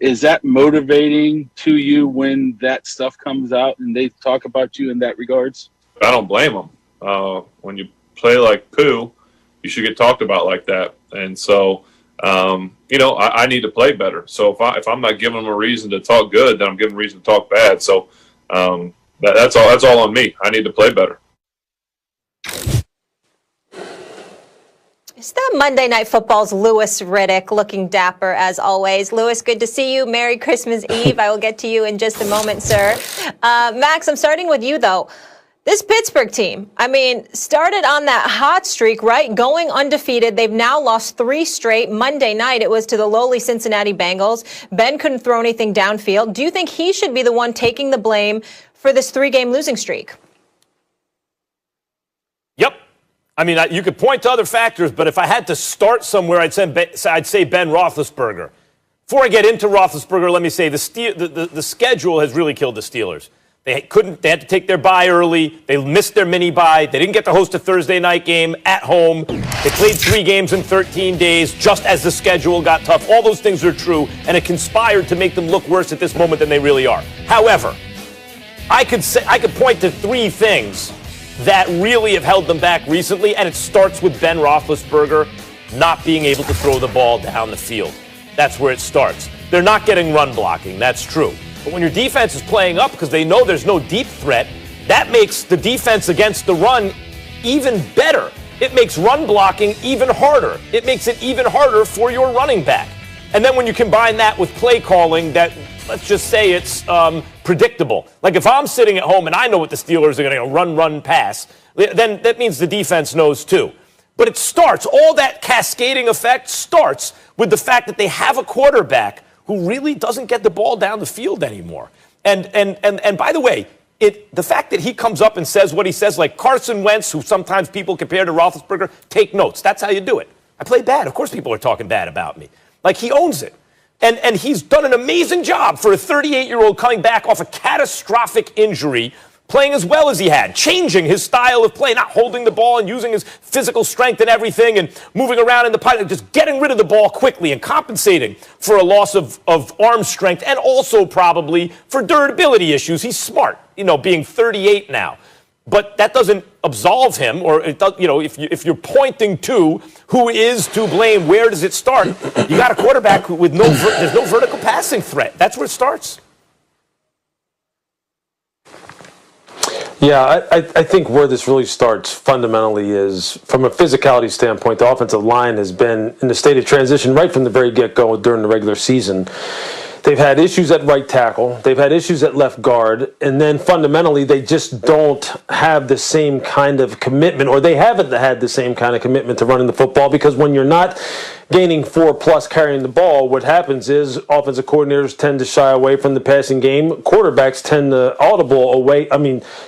Is that motivating to you when that stuff comes out and they talk about you in that regards? I don't blame them. When you play like poo, you should get talked about like that. And so, I need to play better. So if I'm not giving them a reason to talk good, then I'm giving them a reason to talk bad. So that's all on me. I need to play better. Is that Monday Night Football's Louis Riddick, looking dapper as always. Louis, good to see you. Merry Christmas Eve. I will get to you in just a moment, sir. Max, I'm starting with you, though. This Pittsburgh team, started on that hot streak, right? Going undefeated. They've now lost 3 straight. Monday night, it was to the lowly Cincinnati Bengals. Ben couldn't throw anything downfield. Do you think he should be the one taking the blame for this 3-game losing streak? Yep. You could point to other factors, but if I had to start somewhere, I'd say Ben Roethlisberger. Before I get into Roethlisberger, let me say the schedule has really killed the Steelers. They had to take their bye early. They missed their mini bye. They didn't get to host a Thursday night game at home. They played 3 games in 13 days just as the schedule got tough. All those things are true, and it conspired to make them look worse at this moment than they really are. However, I could point to 3 things that really have held them back recently, and it starts with Ben Roethlisberger not being able to throw the ball down the field. That's where it starts. They're not getting run blocking. That's true. But when your defense is playing up because they know there's no deep threat, that makes the defense against the run even better. It makes run blocking even harder. It makes it even harder for your running back. And then when you combine that with play calling that, let's just say it's predictable. Like if I'm sitting at home and I know what the Steelers are going to run, pass, then that means the defense knows too. But it starts, all that cascading effect starts with the fact that they have a quarterback who really doesn't get the ball down the field anymore. And by the way, the fact that he comes up and says what he says, like Carson Wentz, who sometimes people compare to Roethlisberger, take notes. That's how you do it. I play bad. Of course people are talking bad about me. Like he owns it. And he's done an amazing job for a 38-year-old coming back off a catastrophic injury, playing as well as he had, changing his style of play, not holding the ball and using his physical strength and everything and moving around in the pocket, just getting rid of the ball quickly and compensating for a loss of arm strength and also probably for durability issues. He's smart, being 38 now. But that doesn't absolve him, or it does, if you're pointing to who is to blame, where does it start? You got a quarterback with there's no vertical passing threat. That's where it starts. Yeah, I think where this really starts fundamentally is from a physicality standpoint, the offensive line has been in a state of transition right from the very get-go during the regular season. They've had issues at right tackle. They've had issues at left guard. And then fundamentally, they just don't have the same kind of commitment, or they haven't had the same kind of commitment to running the football, because when you're not gaining 4+ carrying the ball, what happens is offensive coordinators tend to shy away from the passing game. Quarterbacks tend to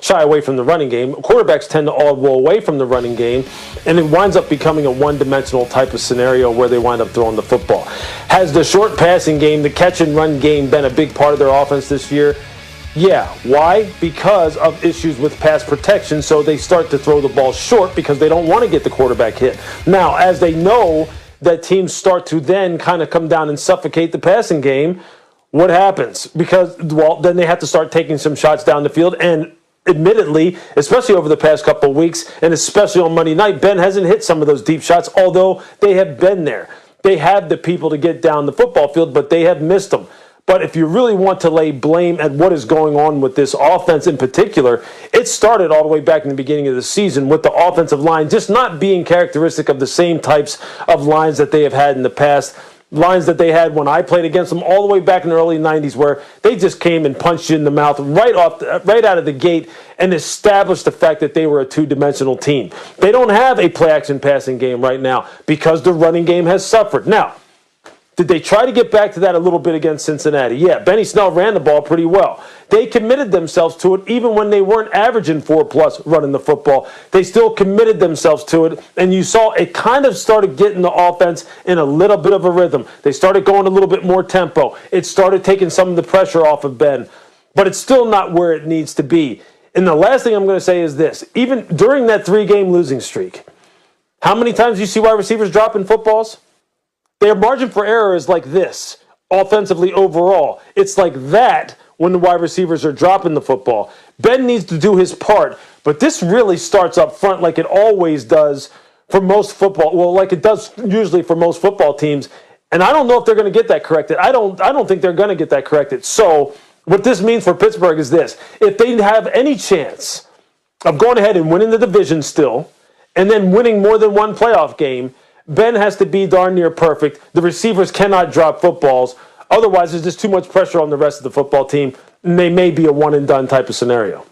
shy away from the running game. Quarterbacks tend to audible away from the running game, and it winds up becoming a one-dimensional type of scenario where they wind up throwing the football. Has the short passing game, the catch and run game, been a big part of their offense this year? Yeah. Why? Because of issues with pass protection, so they start to throw the ball short because they don't want to get the quarterback hit. Now, as they know that teams start to then kind of come down and suffocate the passing game, what happens? Because, then they have to start taking some shots down the field, and admittedly, especially over the past couple of weeks, and especially on Monday night, Ben hasn't hit some of those deep shots, although they have been there. They have the people to get down the football field, but they have missed them. But if you really want to lay blame at what is going on with this offense in particular, it started all the way back in the beginning of the season with the offensive line just not being characteristic of the same types of lines that they have had in the past. Lines that they had when I played against them all the way back in the early 90s, where they just came and punched you in the mouth right out of the gate and established the fact that they were a two-dimensional team. They don't have a play-action passing game right now because the running game has suffered. Now, did they try to get back to that a little bit against Cincinnati? Yeah, Benny Snell ran the ball pretty well. They committed themselves to it even when they weren't averaging 4+ running the football. They still committed themselves to it, and you saw it kind of started getting the offense in a little bit of a rhythm. They started going a little bit more tempo. It started taking some of the pressure off of Ben, but it's still not where it needs to be. And the last thing I'm going to say is this. Even during that 3-game losing streak, how many times do you see wide receivers dropping footballs? Their margin for error is like this. offensively overall. It's like that when the wide receivers are dropping the football. Ben needs to do his part, but this really starts up front like it always does for most football. Well, like it does usually for most football teams. And I don't know if they're going to get that corrected. I don't think they're going to get that corrected. So what this means for Pittsburgh is this. If they have any chance of going ahead and winning the division still, and then winning more than one playoff game, Ben has to be darn near perfect. The receivers cannot drop footballs. Otherwise, there's just too much pressure on the rest of the football team, and they may be a one-and-done type of scenario.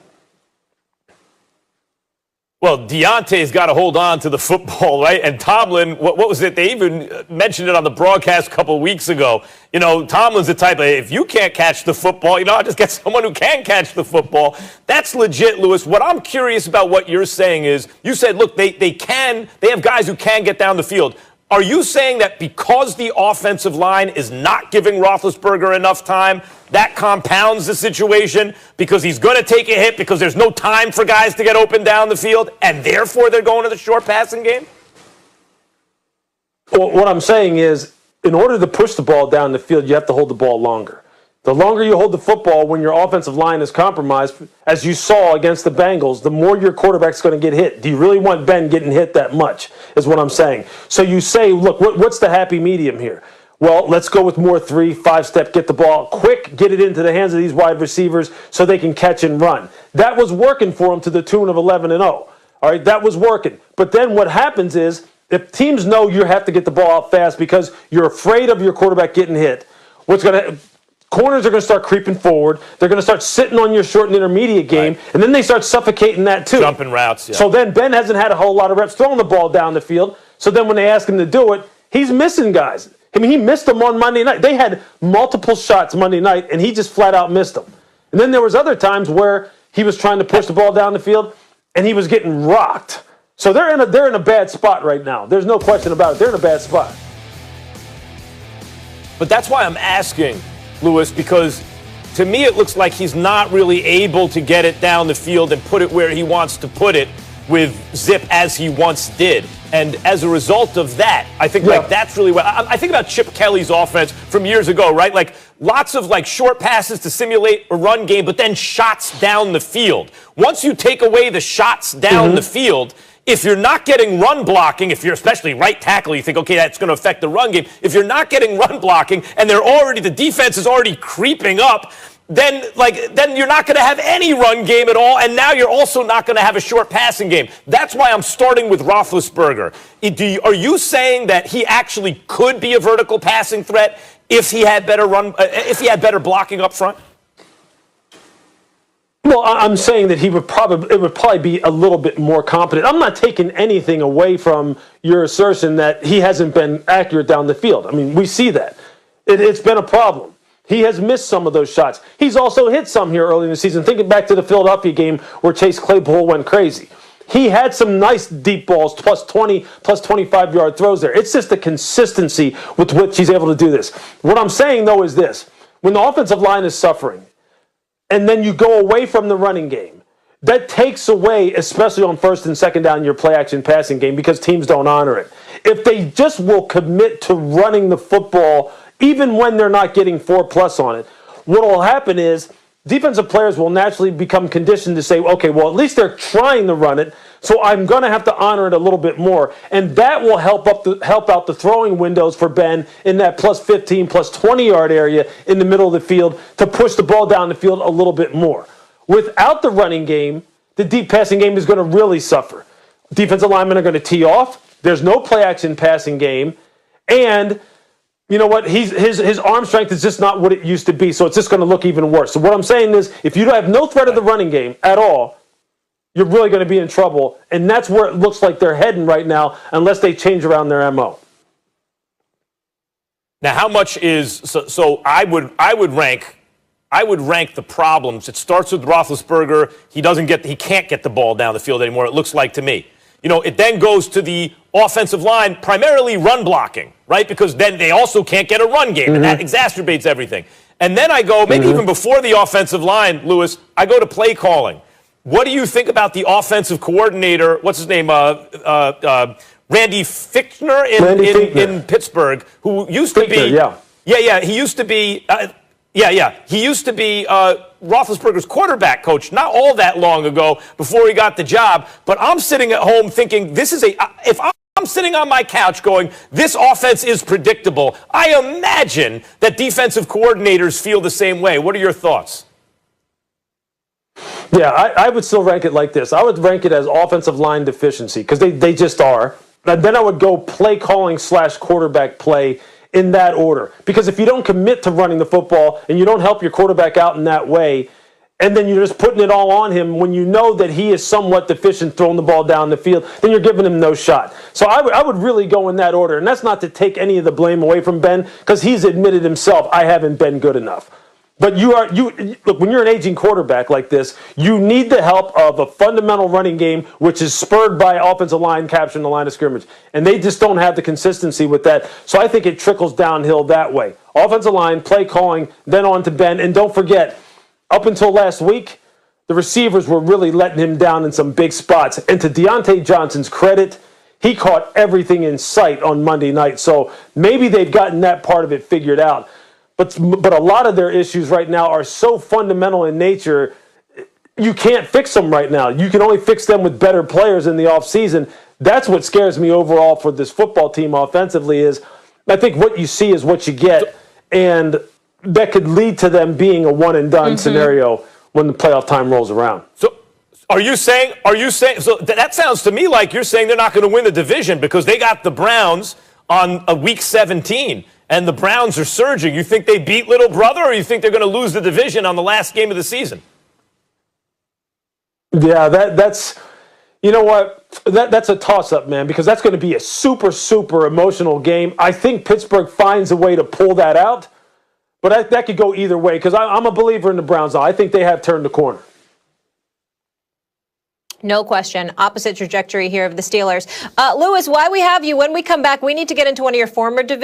Well, Deontay's got to hold on to the football, right? And Tomlin, what was it? They even mentioned it on the broadcast a couple of weeks ago. You know, Tomlin's the type of, if you can't catch the football, I'll just get someone who can catch the football. That's legit, Lewis. What I'm curious about what you're saying is, you said, look, they have guys who can get down the field. Are you saying that because the offensive line is not giving Roethlisberger enough time, that compounds the situation because he's going to take a hit because there's no time for guys to get open down the field, and therefore they're going to the short passing game? Well, what I'm saying is, in order to push the ball down the field, you have to hold the ball longer. The longer you hold the football when your offensive line is compromised, as you saw against the Bengals, the more your quarterback's going to get hit. Do you really want Ben getting hit that much, is what I'm saying. So you say, look, what's the happy medium here? Well, let's go with more 3-5-step, get the ball quick, get it into the hands of these wide receivers so they can catch and run. That was working for them to the tune of 11-0. All right, that was working. But then what happens is, if teams know you have to get the ball out fast because you're afraid of your quarterback getting hit, corners are going to start creeping forward. They're going to start sitting on your short and intermediate game, and then they start suffocating that too. Jumping routes, yeah. So then Ben hasn't had a whole lot of reps throwing the ball down the field. So then when they ask him to do it, he's missing guys. I mean, he missed them on Monday night. They had multiple shots Monday night, and he just flat out missed them. And then there was other times where he was trying to push the ball down the field, and he was getting rocked. So they're in a bad spot right now. There's no question about it. They're in a bad spot. But that's why I'm asking, Lewis, because to me it looks like he's not really able to get it down the field and put it where he wants to put it with zip as he once did. And as a result of that, I think that's really what I think about Chip Kelly's offense from years ago, right? Like lots of short passes to simulate a run game, but then shots down the field. Once you take away the shots down the field, if you're not getting run blocking, if you're especially right tackle, you think, okay, that's going to affect the run game. If you're not getting run blocking and the defense is already creeping up, then you're not going to have any run game at all, and now you're also not going to have a short passing game. That's why I'm starting with Roethlisberger. Are you saying that he actually could be a vertical passing threat if he had better blocking up front? Well, I'm saying that it would probably be a little bit more competent. I'm not taking anything away from your assertion that he hasn't been accurate down the field. I mean, we see that. It's been a problem. He has missed some of those shots. He's also hit some here early in the season. Thinking back to the Philadelphia game where Chase Claypool went crazy. He had some nice deep balls, plus 20, plus 25-yard throws there. It's just the consistency with which he's able to do this. What I'm saying, though, is this. When the offensive line is suffering, and then you go away from the running game, that takes away, especially on first and second down, your play-action passing game because teams don't honor it. If they just will commit to running the football, even when they're not getting 4+ on it, what will happen is defensive players will naturally become conditioned to say, okay, well, at least they're trying to run it, so I'm going to have to honor it a little bit more. And that will help out the throwing windows for Ben in that plus 15, plus 20-yard area in the middle of the field to push the ball down the field a little bit more. Without the running game, the deep passing game is going to really suffer. Defensive linemen are going to tee off. There's no play-action passing game. And you know what? His arm strength is just not what it used to be, so it's just going to look even worse. So what I'm saying is, if you have no threat of the running game at all, you're really going to be in trouble, and that's where it looks like they're heading right now, unless they change around their MO. Now, how much is so? I would rank the problems. It starts with Roethlisberger. He can't get the ball down the field anymore. It looks like to me. It then goes to the offensive line, primarily run blocking, right? Because then they also can't get a run game, and that exacerbates everything. And then I go, maybe even before the offensive line, Lewis, I go to play calling. What do you think about the offensive coordinator, what's his name, Randy Fichtner in Pittsburgh, who used to be Yeah. He used to be. He used to be Roethlisberger's quarterback coach not all that long ago before he got the job. But I'm sitting at home thinking if I'm sitting on my couch going, this offense is predictable. I imagine that defensive coordinators feel the same way. What are your thoughts? Yeah, I would still rank it like this. I would rank it as offensive line deficiency because they just are. And then I would go play calling / quarterback play in that order. Because if you don't commit to running the football and you don't help your quarterback out in that way, and then you're just putting it all on him when you know that he is somewhat deficient throwing the ball down the field, then you're giving him no shot. So I would really go in that order. And that's not to take any of the blame away from Ben, because he's admitted himself, I haven't been good enough. But look, when you're an aging quarterback like this, you need the help of a fundamental running game, which is spurred by offensive line capturing the line of scrimmage. And they just don't have the consistency with that. So I think it trickles downhill that way. Offensive line, play calling, then on to Ben. And don't forget, up until last week, the receivers were really letting him down in some big spots. And to Deontay Johnson's credit, he caught everything in sight on Monday night. So maybe they've gotten that part of it figured out. But a lot of their issues right now are so fundamental in nature, you can't fix them right now. You can only fix them with better players in the offseason. That's what scares me overall for this football team offensively is I think what you see is what you get, and that could lead to them being a one-and-done scenario when the playoff time rolls around. So are you saying, so that sounds to me like you're saying they're not going to win the division because they got the Browns on a week 17. And the Browns are surging. You think they beat little brother, or you think they're going to lose the division on the last game of the season? Yeah, that's you know what? That's a toss-up, man, because that's going to be a super, super emotional game. I think Pittsburgh finds a way to pull that out, but that could go either way because I'm a believer in the Browns. I think they have turned the corner. No question. Opposite trajectory here of the Steelers. Lewis, why we have you, when we come back, we need to get into one of your former divisions.